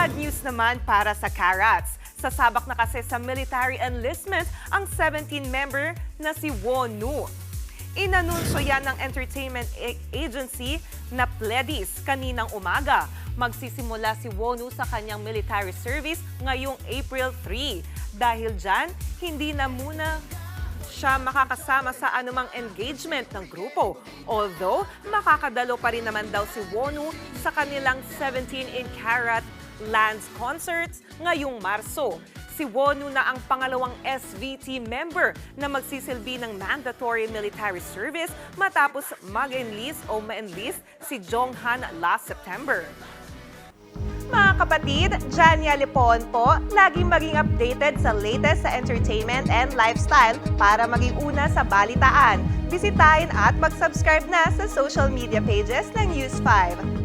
Bad news naman para sa Carats. Sasabak na kasi sa military enlistment ang 17-member na si Wonu. Inanunsyo yan ng entertainment agency na Pledis kaninang umaga. Magsisimula si Wonu sa kanyang military service ngayong April 3. Dahil dyan, hindi na muna siya makakasama sa anumang engagement ng grupo. Although, makakadalo pa rin naman daw si Wonu sa kanilang 17 in Carat Lands concerts ngayong Marso. Si Wonu na ang pangalawang SVT member na magsisilbi ng mandatory military service matapos mag-enlist o ma-enlist si Jonghan last September. Mga kapatid, Jania Lipon po, laging maging updated sa latest sa entertainment and lifestyle para maging una sa balitaan. Bisitahin at mag-subscribe na sa social media pages ng News 5.